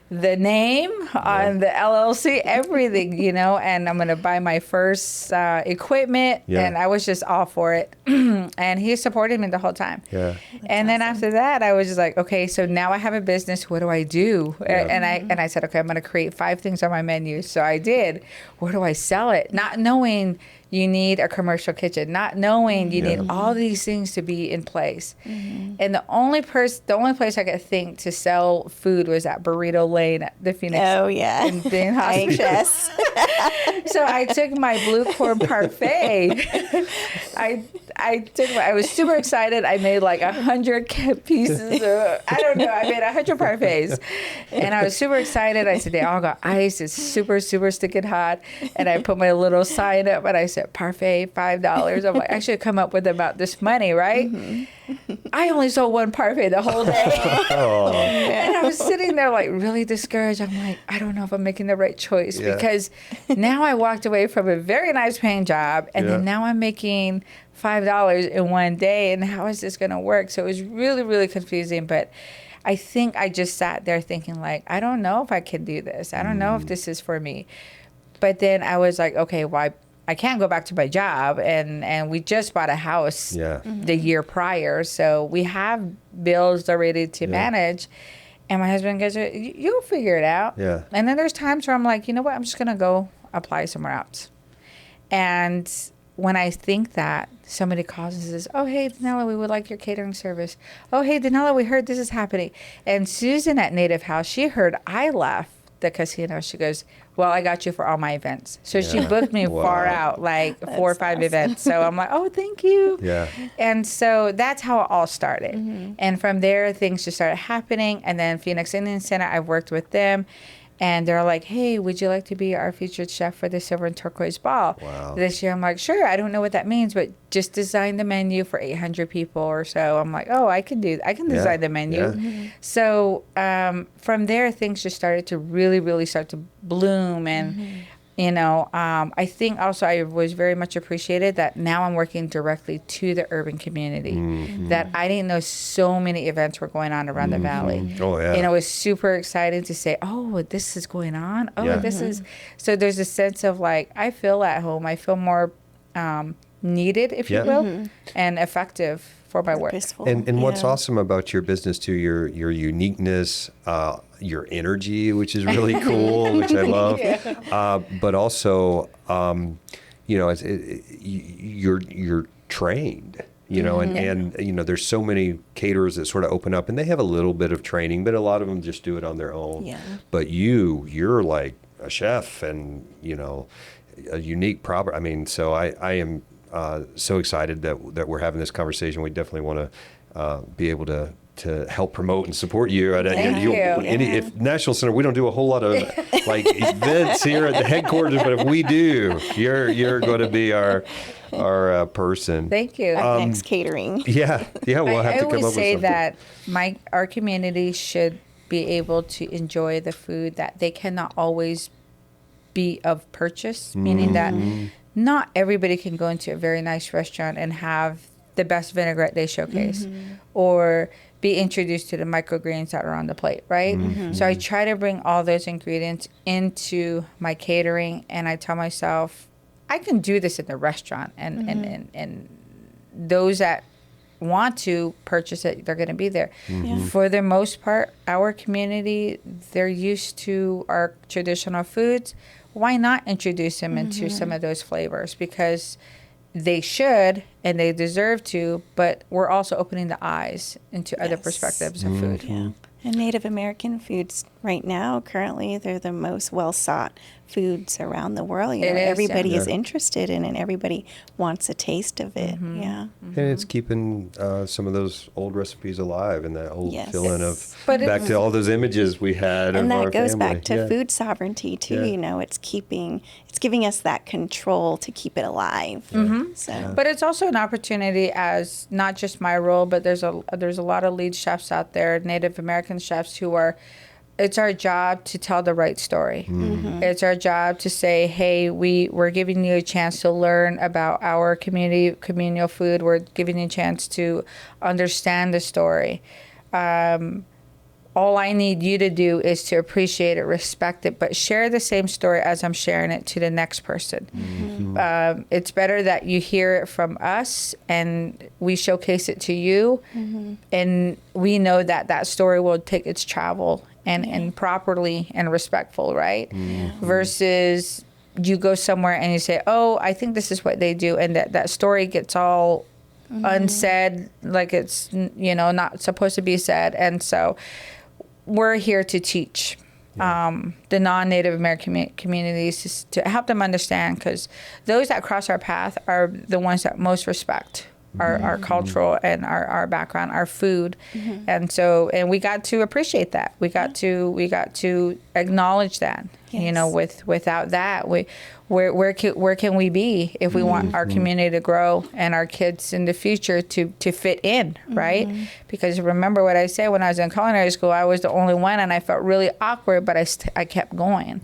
the name, on the LLC, everything, and I'm going to buy my first equipment. And I was just all for it. And he supported me the whole time. Yeah. And then after that, I was just like, okay, so now I have a business. What do I do? And I said, okay, I'm going to create 5 things on my menu. So I did. Where do I sell it? Not knowing you need a commercial kitchen, not knowing you need all these things to be in place. And the only place I could think to sell food was at Burrito Lane at the Phoenix. Oh, yeah. In Bean Hospital. Yes. So I took my blue corn parfait. I was super excited. I made like 100 pieces. I don't know. I made 100 parfaits. And I was super excited. I said, they all got ice. It's super, super sticking hot. And I put my little sign up and I said, parfait, $5. I'm like, I should come up with about this money, right? I only sold 1 parfait the whole day. And I was sitting there like really discouraged. I'm like, I don't know if I'm making the right choice because now I walked away from a very nice paying job and then now I'm making $5 in one day. And how is this going to work? So it was really, really confusing. But I think I just sat there thinking like, I don't know if I can do this. I don't know if this is for me. But then I was like, okay, well, I can't go back to my job, and we just bought a house the year prior, so we have bills already to manage. And my husband goes, "You'll figure it out." Yeah. And then there's times where I'm like, you know what? I'm just gonna go apply somewhere else. And when I think that, somebody calls and says, "Oh, hey, Denella, we would like your catering service." "Oh, hey, Denella, we heard this is happening." And Susan at Native House, she heard I left the casino. She goes, "Well, I got you for all my events." So she booked me far out, like 4 or 5 events. So I'm like, "Oh, thank you." Yeah. And so that's how it all started. And from there, things just started happening. And then Phoenix Indian Center, I've worked with them. And they're like, "Hey, would you like to be our featured chef for the Silver and Turquoise Ball this year?" I'm like, "Sure." I don't know what that means, but just design the menu for 800 people or so. I'm like, "Oh, I can design the menu." So from there, things just started to really, really start to bloom. And, I think also I was very much appreciated that now I'm working directly to the urban community, that I didn't know so many events were going on around the valley. Oh, yeah. And it was super exciting to say, "Oh, this is going on. Oh, this is." So there's a sense of like, I feel at home. I feel more needed, if you will, and effective for my work. And what's awesome about your business too, your uniqueness, your energy, which is really cool, which I love. But also, you're trained. And there's so many caterers that sort of open up and they have a little bit of training, but a lot of them just do it on their own. Yeah. But you're like a chef and, a unique proper. I mean, so I am so excited that we're having this conversation. We definitely want to be able to help promote and support you. Thank you. If National Center, we don't do a whole lot of like events here at the headquarters, but if we do, you're going to be our person. Thank you. Next catering. Yeah, we'll have to come up with something. I always say that our community should be able to enjoy the food that they cannot always be of purchase, meaning that not everybody can go into a very nice restaurant and have the best vinaigrette they showcase, or be introduced to the microgreens that are on the plate, right? So I try to bring all those ingredients into my catering, and I tell myself, I can do this in the restaurant, and those that want to purchase it, they're going to be there. For the most part, our community, they're used to our traditional foods. Why not introduce them into some of those flavors? Because they should and they deserve to, but we're also opening the eyes into other perspectives of food. Yeah. And Native American foods right now, currently, they're the most well sought foods around the world. You know, everybody is interested in it, and everybody wants a taste of it. Yeah. And it's keeping some of those old recipes alive and that old feeling of But back to all those images we had And of our that goes family. back to food sovereignty too. You know, it's giving us that control to keep it alive. So, But it's also an opportunity, as not just my role, but there's a lot of lead chefs out there, Native American chefs, who are. It's our job to tell the right story. It's our job to say, hey, we're giving you a chance to learn about our communal food. We're giving you a chance to understand the story. All I need you to do is to appreciate it, respect it, but share the same story as I'm sharing it to the next person. It's better that you hear it from us and we showcase it to you, and we know that that story will take its travel and properly and respectful, right? Versus you go somewhere and you say, oh, I think this is what they do, and that story gets all unsaid, like it's, you know, not supposed to be said. And so we're here to teach the non-Native American communities to help them understand, because those that cross our path are the ones that most respect our cultural and our background, our food. And so, and we got to appreciate that. We got to acknowledge that. You know, without that, where can we be if we want our community to grow and our kids in the future to fit in, right? Because remember what I said, when I was in culinary school, I was the only one, and I felt really awkward, but I kept going.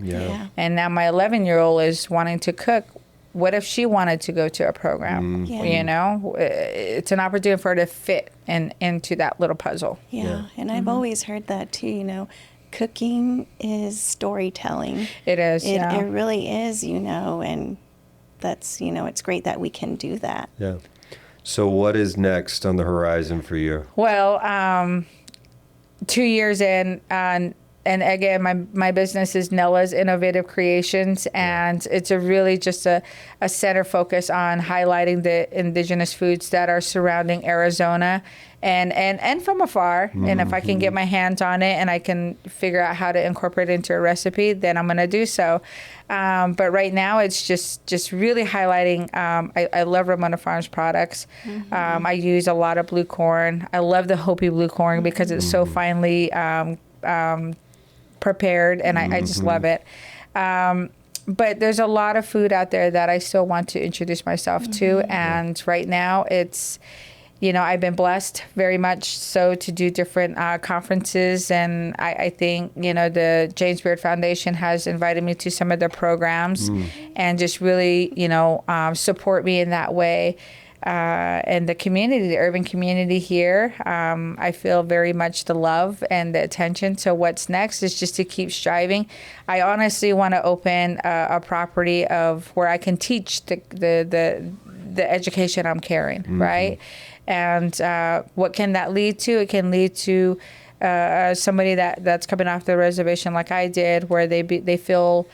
And now my 11-year-old is wanting to cook. What if she wanted to go to a program? You know, it's an opportunity for her to fit into that little puzzle. And I've always heard that too, you know. Cooking is storytelling. It is. It really is, you know, and that's, you know, it's great that we can do that. Yeah. So what is next on the horizon for you? Well, 2 years in, and again, my business is Nella's Innovative Kreations, and it's really just a center focus on highlighting the indigenous foods that are surrounding Arizona and from afar. And if I can get my hands on it and I can figure out how to incorporate it into a recipe, then I'm going to do so. But right now, it's just really highlighting. I love Ramona Farms products. I use a lot of blue corn. I love the Hopi blue corn because it's so finely prepared, and I just love it. But there's a lot of food out there that I still want to introduce myself to, and right now it's, you know, I've been blessed very much so to do different conferences, and I think, you know, the James Beard Foundation has invited me to some of their programs and just really, you know, support me in that way. And the community, the urban community here, I feel very much the love and the attention. So what's next is just to keep striving. I honestly want to open a property of where I can teach the education I'm carrying, right? And what can that lead to? It can lead to somebody that's coming off the reservation like I did, where they feel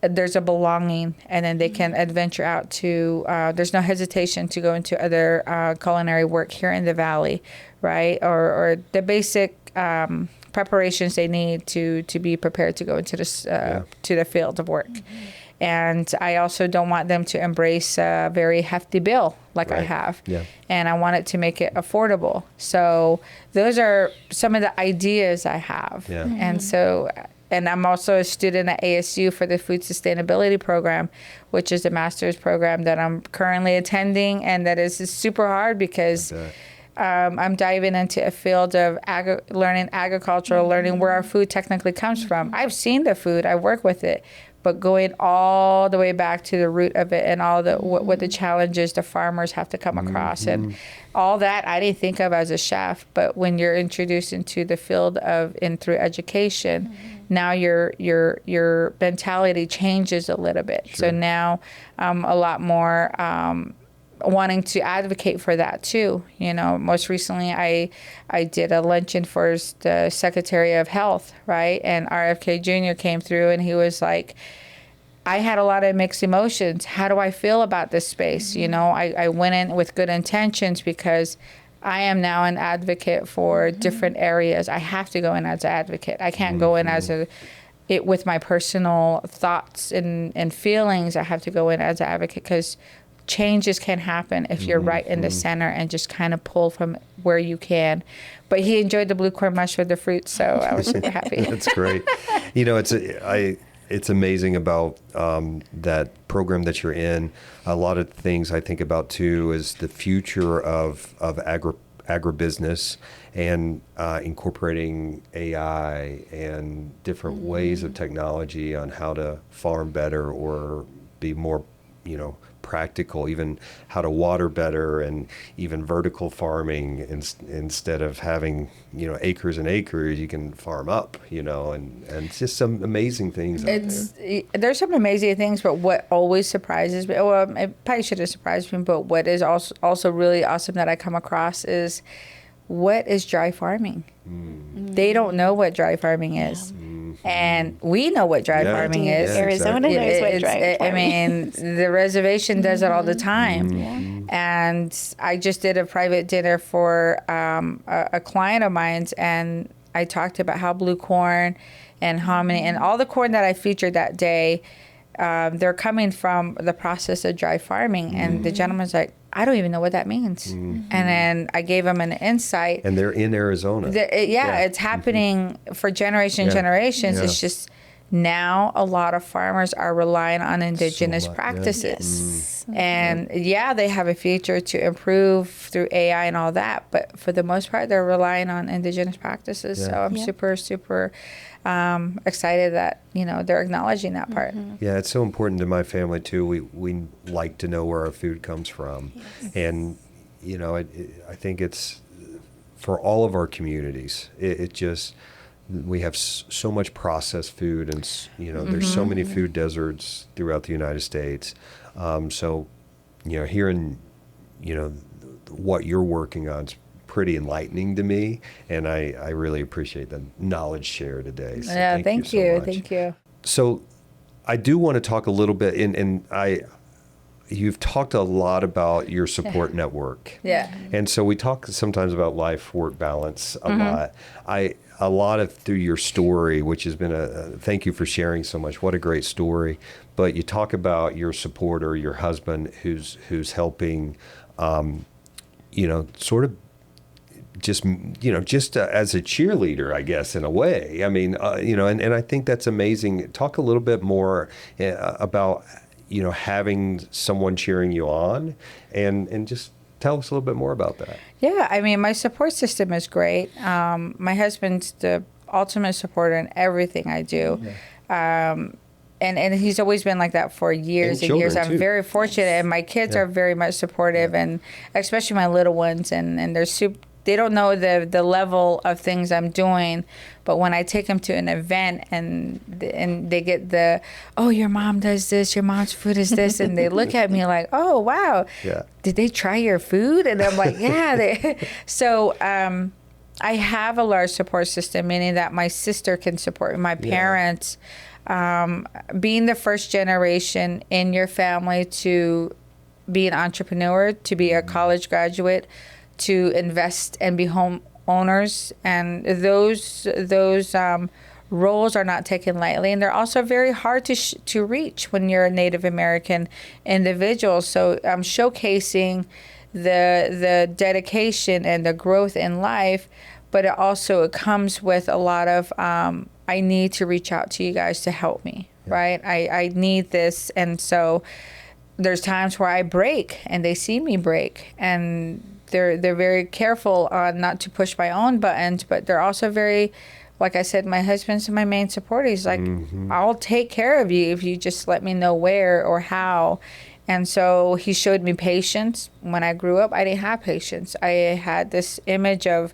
there's a belonging, and then they can adventure out to, there's no hesitation to go into other culinary work here in the Valley, right? Or the basic preparations they need to be prepared to go into this to the field of work. And I also don't want them to embrace a very hefty bill like I have. And I want it to make it affordable. So those are some of the ideas I have. And so, and I'm also a student at ASU for the Food Sustainability Program, which is a master's program that I'm currently attending, and that is super hard because I'm diving into a field of learning agricultural, learning where our food technically comes from. I've seen the food, I work with it, but going all the way back to the root of it and all the what the challenges the farmers have to come across and all that I didn't think of as a chef. But when you're introduced into the field of and through education, now your mentality changes a little bit. So now a lot more wanting to advocate for that too. You know, most recently I did a luncheon for the Secretary of Health, right? And RFK Jr. came through and he was like, I had a lot of mixed emotions. How do I feel about this space? You know, I went in with good intentions because I am now an advocate for different areas. I have to go in as an advocate. I can't go in as with my personal thoughts and feelings. I have to go in as an advocate because changes can happen if you're right in the center and just kind of pull from where you can. But he enjoyed the blue corn mush with the fruit, so I was super happy. That's great. You know, it's amazing about that program that you're in. A lot of things I think about too is the future of agribusiness and incorporating AI and different ways of technology on how to farm better or be more, you know, practical, even how to water better, and even vertical farming instead of having, you know, acres and acres, you can farm up, you know, and it's just some amazing things out there. There's some amazing things, but what always surprises me, well, it probably should have surprised me, but what is also really awesome that I come across is what is dry farming? They don't know what dry farming is. And we know what dry farming is. Arizona knows what dry farming I mean, the reservation does it all the time. And I just did a private dinner for a client of mine's, and I talked about how blue corn and hominy and all the corn that I featured that day, they're coming from the process of dry farming. And the gentleman's like, I don't even know what that means. And then I gave him an insight. And they're in Arizona. It's happening for generations. Yeah. It's just now a lot of farmers are relying on indigenous practices. And they have a future to improve through AI and all that. But for the most part, they're relying on indigenous practices. So I'm super excited that, you know, they're acknowledging that part. Yeah, it's so important to my family too. We like to know where our food comes from. And, you know, I think it's for all of our communities. It just, we have so much processed food, and, you know, there's so many food deserts throughout the United States. So, you know, hearing, you know, what you're working on is pretty enlightening to me, and I really appreciate the knowledge shared today. So thank you so much. Thank you. So I do want to talk a little bit, you've talked a lot about your support network. And so we talk sometimes about life-work balance a lot. A lot of through your story, which has been thank you for sharing so much. What a great story. But you talk about your supporter, your husband, who's helping, you know, sort of just as a cheerleader, I guess, in a way. I mean, you know, and I think that's amazing. Talk a little bit more about, you know, having someone cheering you on, and just tell us a little bit more about that. Yeah, I mean, my support system is great. My husband's the ultimate supporter in everything I do. And he's always been like that for years and years. I'm very fortunate, and my kids are very much supportive, and especially my little ones, and they're they don't know the level of things I'm doing, but when I take them to an event and they get oh, your mom does this, your mom's food is this, and they look at me like, oh, wow, did they try your food? And I'm like, yeah. So I have a large support system, meaning that my sister can support me, my parents. Being the first generation in your family to be an entrepreneur, to be a college graduate, to invest and be home owners, and those roles are not taken lightly, and they're also very hard to reach when you're a Native American individual. So showcasing the dedication and the growth in life, but it comes with a lot of I need to reach out to you guys to help me, right? I need this, and so there's times where I break, and they see me break, and they're very careful not to push my own buttons, but they're also very like I said, my husband's my main support. He's like, I'll take care of you if you just let me know where or how. And so he showed me patience. When I grew up, I didn't have patience. I had this image of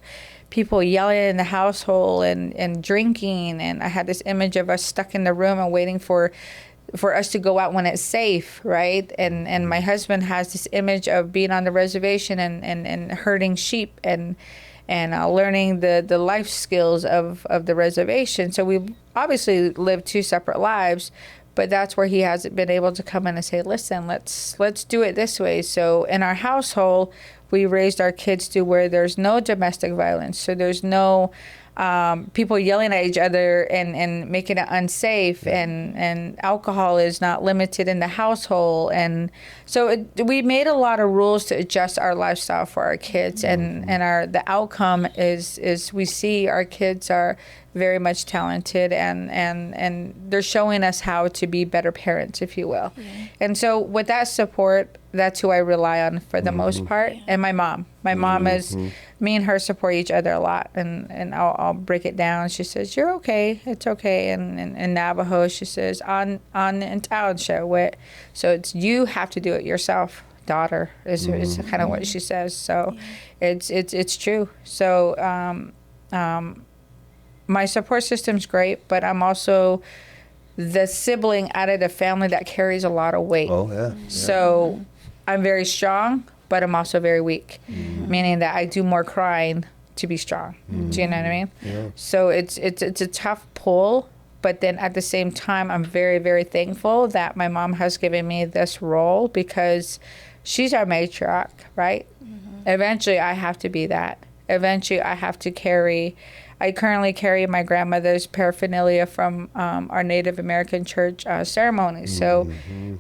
people yelling in the household and drinking. And I had this image of us stuck in the room and waiting for us to go out when it's safe, right? And my husband has this image of being on the reservation and herding sheep and learning the life skills of the reservation. So we obviously lived two separate lives, but that's where he hasn't been able to come in and say, listen, let's do it this way. So in our household, we raised our kids to where there's no domestic violence. So there's no people yelling at each other and making it unsafe, and alcohol is not limited in the household. And so we made a lot of rules to adjust our lifestyle for our kids, and the outcome is we see our kids are very much talented, and they're showing us how to be better parents, if you will. And so with that support, that's who I rely on for the most part. And my mom is, me and her support each other a lot, and I'll break it down. She says, you're okay, it's okay. And in Navajo, she says, on in town, show. So it's, you have to do it yourself, daughter, is kind of what she says. So it's true. So my support system's great, but I'm also the sibling out of the family that carries a lot of weight. Oh, yeah. So I'm very strong, but I'm also very weak, meaning that I do more crying to be strong. Do you know what I mean? Yeah. So it's a tough pull, but then at the same time, I'm very, very thankful that my mom has given me this role, because she's our matriarch, right? Eventually, I have to be that. Eventually, I have to I currently carry my grandmother's paraphernalia from our Native American church ceremonies. So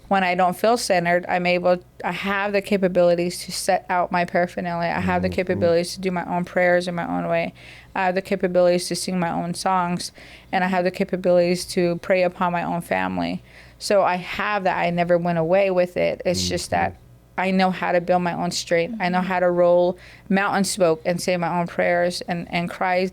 when I don't feel centered, I have the capabilities to set out my paraphernalia. I have the capabilities to do my own prayers in my own way. I have the capabilities to sing my own songs, and I have the capabilities to pray upon my own family. So I have that. I never went away with it. It's just that I know how to build my own strength. I know how to roll mountain smoke and say my own prayers and cry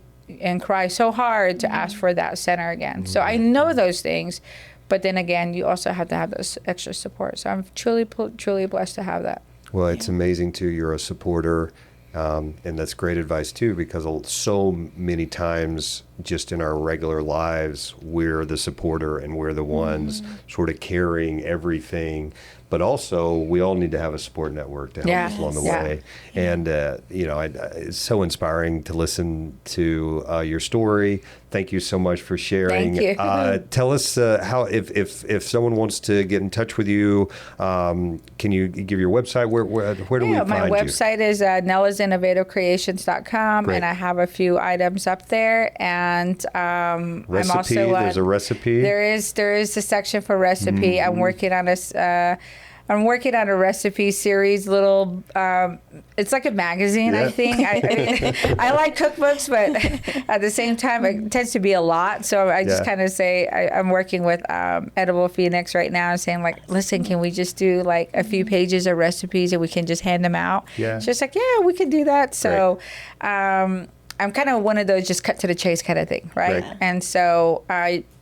so hard to ask for that center again. So I know those things, but then again, you also have to have this extra support. So I'm truly blessed to have that. Well, it's amazing too. You're a supporter, and that's great advice too, because so many times just in our regular lives, we're the supporter and we're the ones sort of carrying everything. But also, we all need to have a support network to help us along the way. And, it's so inspiring to listen to your story. Thank you so much for sharing. Thank you. Tell us how, if someone wants to get in touch with you, can you give your website? Where do we find you? My website is nellasinnovativecreations.com, and I have a few items up there. And I'm also there's a recipe. There is a section for recipe. I'm working on a recipe series, it's like a magazine, I think. I like cookbooks, but at the same time, it tends to be a lot. So I just kind of say, I'm working with Edible Phoenix right now and saying, like, listen, can we just do like a few pages of recipes and we can just hand them out? Yeah. It's just like, yeah, we can do that. So I'm kind of one of those just cut to the chase kind of thing, right? And so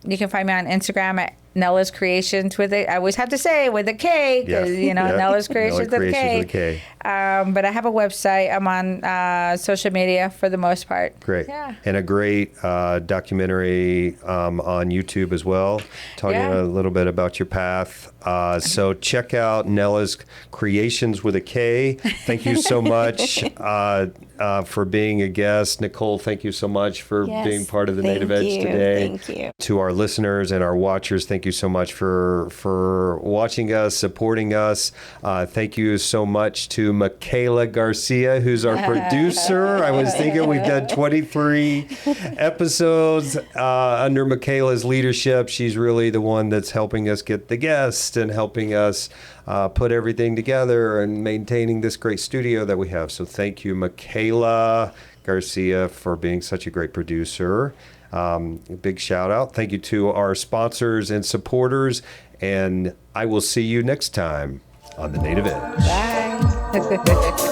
you can find me on Instagram at Nella's Kreations with it. I always have to say with a K, because Nella's Kreations with a K. But I have a website. I'm on social media for the most part. Great. Yeah. And a great documentary on YouTube as well, talking a little bit about your path. So check out Nella's Kreations with a K. Thank you so much for being a guest. Nicole, thank you so much for being part of the Native Edge today. Thank you. To our listeners and our watchers, thank you so much for watching us, supporting us. Thank you so much to Michaela Garcia, who's our producer. I was thinking we've done 23 episodes under Michaela's leadership. She's really the one that's helping us get the guests and helping us put everything together and maintaining this great studio that we have. So thank you, Michaela Garcia, for being such a great producer. Big shout out. Thank you to our sponsors and supporters. And I will see you next time on The Native Edge. Bye.